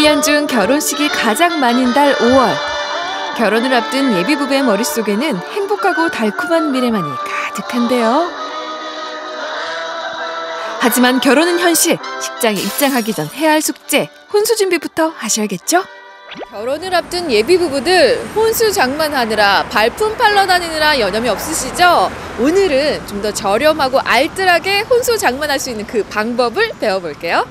1년 중 결혼식이 가장 많은 달 5월. 결혼을 앞둔 예비부부의 머릿속에는 행복하고 달콤한 미래만이 가득한데요. 하지만 결혼은 현실, 식장에 입장하기 전 해야 할 숙제, 혼수 준비부터 하셔야겠죠? 결혼을 앞둔 예비부부들 혼수 장만하느라 발품 팔러 다니느라 여념이 없으시죠? 오늘은 좀 더 저렴하고 알뜰하게 혼수 장만할 수 있는 그 방법을 배워볼게요.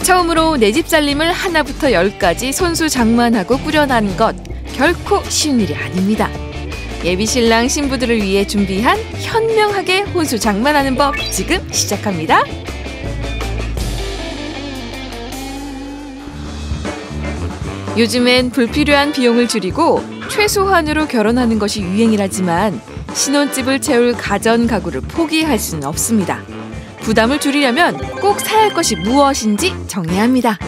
처음으로 내 집 살림을 하나부터 열까지 손수 장만하고 꾸려나는 것 결코 쉬운 일이 아닙니다. 예비신랑 신부들을 위해 준비한 현명하게 혼수 장만하는 법 지금 시작합니다. 요즘엔 불필요한 비용을 줄이고 최소한으로 결혼하는 것이 유행이라지만 신혼집을 채울 가전 가구를 포기할 수는 없습니다. 부담을 줄이려면 꼭 사야 할 것이 무엇인지 정해야 합니다.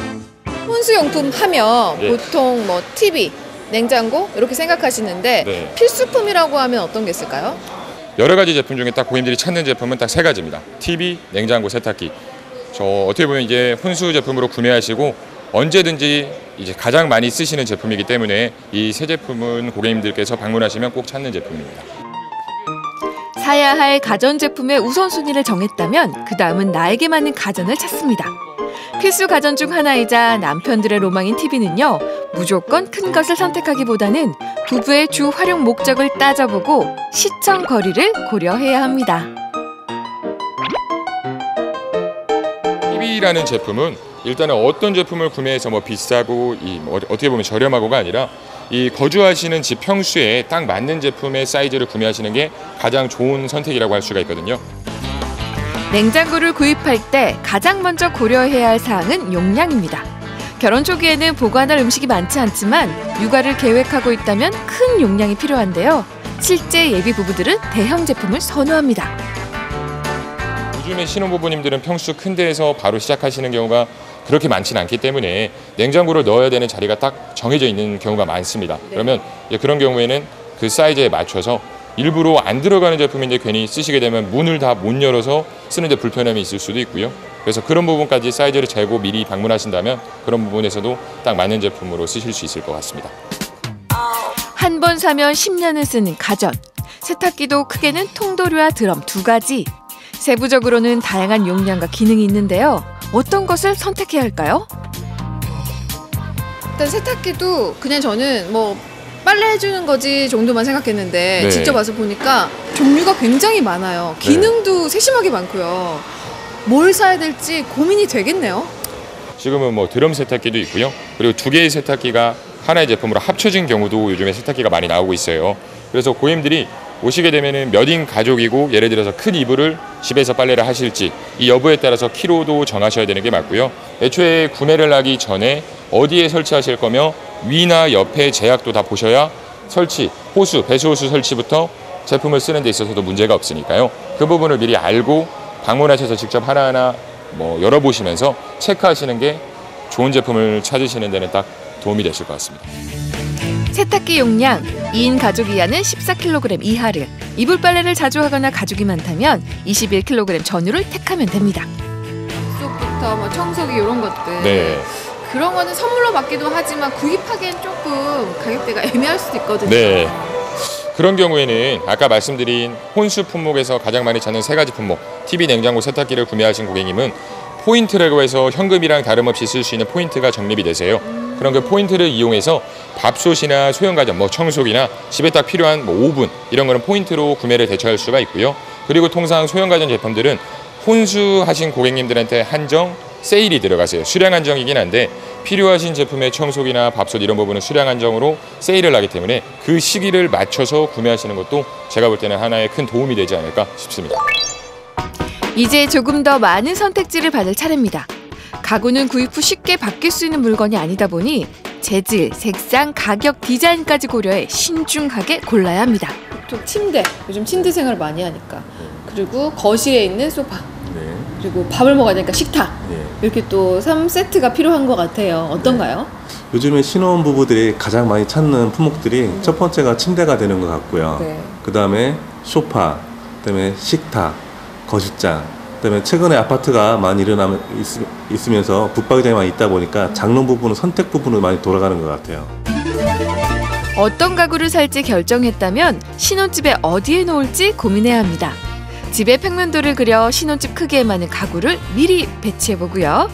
혼수용품 하면 보통 뭐 TV, 냉장고 이렇게 생각하시는데 필수품이라고 하면 어떤 게 있을까요? 여러 가지 제품 중에 딱 고객님들이 찾는 제품은 딱 세 가지입니다. TV, 냉장고, 세탁기. 저 어떻게 보면 이제 혼수 제품으로 구매하시고 언제든지 이제 가장 많이 쓰시는 제품이기 때문에 이 세 제품은 고객님들께서 방문하시면 꼭 찾는 제품입니다. 사야 할 가전제품의 우선순위를 정했다면 그 다음은 나에게 맞는 가전을 찾습니다. 필수 가전 중 하나이자 남편들의 로망인 TV는요. 무조건 큰 것을 선택하기보다는 부부의 주 활용 목적을 따져보고 시청 거리를 고려해야 합니다. TV라는 제품은 일단은 어떤 제품을 구매해서 뭐 비싸고 어떻게 보면 저렴하고가 아니라 이 거주하시는 집 평수에 딱 맞는 제품의 사이즈를 구매하시는 게 가장 좋은 선택이라고 할 수가 있거든요. 냉장고를 구입할 때 가장 먼저 고려해야 할 사항은 용량입니다. 결혼 초기에는 보관할 음식이 많지 않지만 육아를 계획하고 있다면 큰 용량이 필요한데요. 실제 예비 부부들은 대형 제품을 선호합니다. 요즘에 신혼부부님들은 평수 큰 데에서 바로 시작하시는 경우가 그렇게 많지는 않기 때문에 냉장고를 넣어야 되는 자리가 딱 정해져 있는 경우가 많습니다. 그러면 그런 경우에는 그 사이즈에 맞춰서 일부러 안 들어가는 제품인데 괜히 쓰시게 되면 문을 다 못 열어서 쓰는데 불편함이 있을 수도 있고요. 그래서 그런 부분까지 사이즈를 재고 미리 방문하신다면 그런 부분에서도 딱 맞는 제품으로 쓰실 수 있을 것 같습니다. 한 번 사면 10년을 쓰는 가전. 세탁기도 크게는 통도류와 드럼 두 가지. 세부적으로는 다양한 용량과 기능이 있는데요. 어떤 것을 선택해야 할까요? 일단 세탁기도 그냥 저는 뭐 빨래 해주는 거지 정도만 생각했는데 직접 와서 보니까 종류가 굉장히 많아요. 기능도 세심하게 많고요. 뭘 사야 될지 고민이 되겠네요. 지금은 뭐 드럼 세탁기도 있고요. 그리고 두 개의 세탁기가 하나의 제품으로 합쳐진 경우도 요즘에 세탁기가 많이 나오고 있어요. 그래서 고객님들이 오시게 되면은 몇 인 가족이고 예를 들어서 큰 이불을 집에서 빨래를 하실지 이 여부에 따라서 키로도 정하셔야 되는 게 맞고요. 애초에 구매를 하기 전에 어디에 설치하실 거며 위나 옆에 제약도 다 보셔야 설치, 호수, 배수호수 설치부터 제품을 쓰는 데 있어서도 문제가 없으니까요. 그 부분을 미리 알고 방문하셔서 직접 하나하나 뭐 열어보시면서 체크하시는 게 좋은 제품을 찾으시는 데는 딱 도움이 되실 것 같습니다. 세탁기 용량 2인 가족 이하는 14kg 이하를, 이불 빨래를 자주 하거나 가족이 많다면 21kg 전후를 택하면 됩니다. 숲부터 뭐 청소기 이런 것들 그런 거는 선물로 받기도 하지만 구입하기엔 조금 가격대가 애매할 수도 있거든요. 그런 경우에는 아까 말씀드린 혼수 품목에서 가장 많이 찾는 세 가지 품목 TV, 냉장고, 세탁기를 구매하신 고객님은 포인트라고 해서 현금이랑 다름없이 쓸 수 있는 포인트가 적립이 되세요. 그런 그 포인트를 이용해서 밥솥이나 소형가전, 뭐 청소기나 집에 딱 필요한 뭐 오븐 이런 거는 포인트로 구매를 대처할 수가 있고요. 그리고 통상 소형가전 제품들은 혼수하신 고객님들한테 한정 세일이 들어가세요. 수량 한정이긴 한데 필요하신 제품의 청소기나 밥솥 이런 부분은 수량 한정으로 세일을 하기 때문에 그 시기를 맞춰서 구매하시는 것도 제가 볼 때는 하나의 큰 도움이 되지 않을까 싶습니다. 이제 조금 더 많은 선택지를 받을 차례입니다. 가구는 구입 후 쉽게 바뀔 수 있는 물건이 아니다 보니 재질, 색상, 가격, 디자인까지 고려해 신중하게 골라야 합니다. 보통 침대, 요즘 침대 생활을 많이 하니까. 그리고 거실에 있는 소파. 그리고 밥을 먹어야 되니까 식탁. 이렇게 또 3세트가 필요한 것 같아요. 어떤가요? 요즘에 신혼부부들이 가장 많이 찾는 품목들이 첫 번째가 침대가 되는 것 같고요. 그 다음에 소파, 그 다음에 식탁, 거실장, 그다음에 최근에 아파트가 많이 있으면서 붙박이장이 많이 있다 보니까 장롱 부분은 선택 부분으로 많이 돌아가는 것 같아요. 어떤 가구를 살지 결정했다면 신혼집에 어디에 놓을지 고민해야 합니다. 집에 평면도를 그려 신혼집 크기에 맞는 가구를 미리 배치해보고요.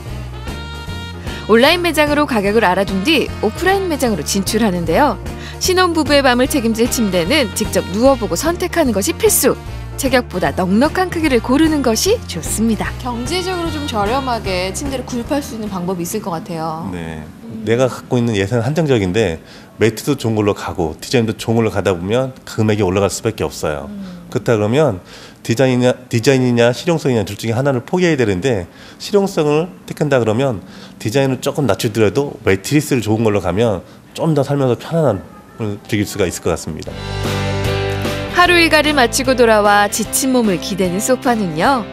온라인 매장으로 가격을 알아둔 뒤 오프라인 매장으로 진출하는데요. 신혼부부의 밤을 책임질 침대는 직접 누워보고 선택하는 것이 필수. 체격보다 넉넉한 크기를 고르는 것이 좋습니다. 경제적으로 좀 저렴하게 침대를 구입할 수 있는 방법이 있을 것 같아요. 네. 내가 갖고 있는 예산은 한정적인데 매트도 좋은 걸로 가고 디자인도 좋은 걸로 가다 보면 금액이 올라갈 수밖에 없어요. 그렇다 그러면 디자인이냐 실용성이냐 둘 중에 하나를 포기해야 되는데 실용성을 택한다 그러면 디자인을 조금 낮추더라도 매트리스를 좋은 걸로 가면 좀 더 살면서 편안함을 즐길 수가 있을 것 같습니다. 하루 일과를 마치고 돌아와 지친 몸을 기대는 소파는요.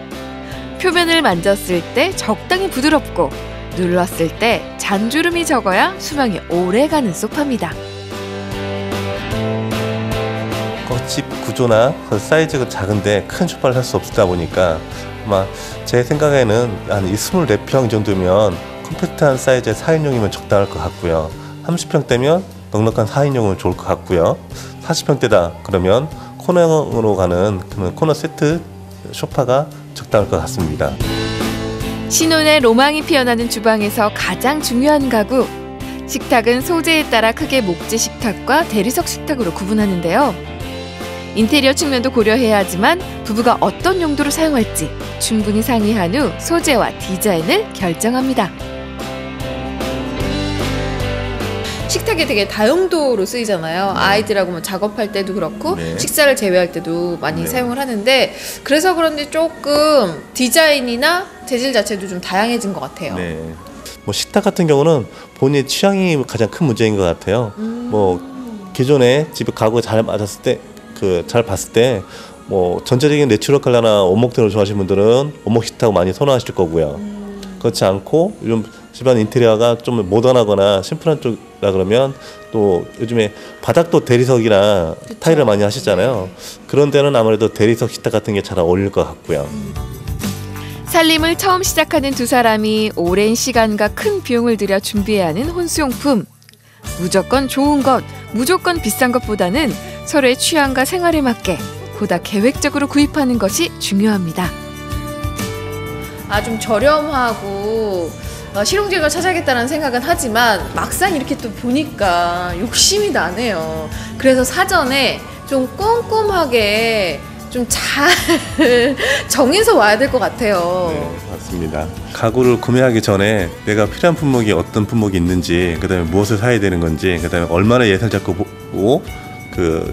표면을 만졌을 때 적당히 부드럽고 눌렀을 때 잔주름이 적어야 수명이 오래가는 소파입니다. 집 구조나 그 사이즈가 작은데 큰 소파를 살 수 없다 보니까 아마 제 생각에는 한 24평 정도면 컴팩트한 사이즈의 4인용이면 적당할 것 같고요. 30평대면 넉넉한 4인용은 좋을 것 같고요. 40평대다 그러면 코너형으로 가는 코너 세트 소파가 적당할 것 같습니다. 신혼의 로망이 피어나는 주방에서 가장 중요한 가구. 식탁은 소재에 따라 크게 목재 식탁과 대리석 식탁으로 구분하는데요. 인테리어 측면도 고려해야 하지만 부부가 어떤 용도로 사용할지 충분히 상의한 후 소재와 디자인을 결정합니다. 식탁이 되게 다용도로 쓰이잖아요. 아이들하고 뭐 작업할 때도 그렇고 네. 식사를 제외할 때도 많이 네. 사용을 하는데 그래서 그런지 조금 디자인이나 재질 자체도 좀 다양해진 것 같아요. 네. 뭐 식탁 같은 경우는 본인의 취향이 가장 큰 문제인 것 같아요. 뭐 기존에 집에 가구가 잘 맞았을 때 잘 봤을 때 뭐 전체적인 내추럴 컬러나 원목대로 좋아하시는 분들은 원목 식탁 많이 선호하실 거고요. 그렇지 않고 요즘 집안 인테리어가 좀 모던하거나 심플한 쪽이라 그러면 또 요즘에 바닥도 대리석이나 그쵸. 타일을 많이 하시잖아요. 그런 데는 아무래도 대리석 식탁 같은 게 잘 어울릴 것 같고요. 살림을 처음 시작하는 두 사람이 오랜 시간과 큰 비용을 들여 준비해야 하는 혼수용품. 무조건 좋은 것, 무조건 비싼 것보다는 서로의 취향과 생활에 맞게 보다 계획적으로 구입하는 것이 중요합니다. 좀 저렴하고 실용적을 찾아야겠다는 생각은 하지만 막상 이렇게 또 보니까 욕심이 나네요. 그래서 사전에 좀 꼼꼼하게 좀 잘 정해서 와야 될 것 같아요. 네, 맞습니다. 가구를 구매하기 전에 내가 필요한 품목이 어떤 품목이 있는지, 그다음에 무엇을 사야 되는 건지, 그다음에 얼마나 예산을 잡고 보고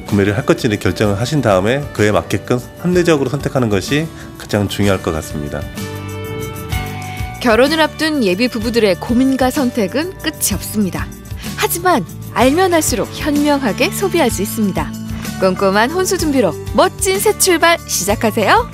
구매를 할 것지를 결정을 하신 다음에 그에 맞게끔 합리적으로 선택하는 것이 가장 중요할 것 같습니다. 결혼을 앞둔 예비 부부들의 고민과 선택은 끝이 없습니다. 하지만 알면 알수록 현명하게 소비할 수 있습니다. 꼼꼼한 혼수 준비로 멋진 새 출발 시작하세요.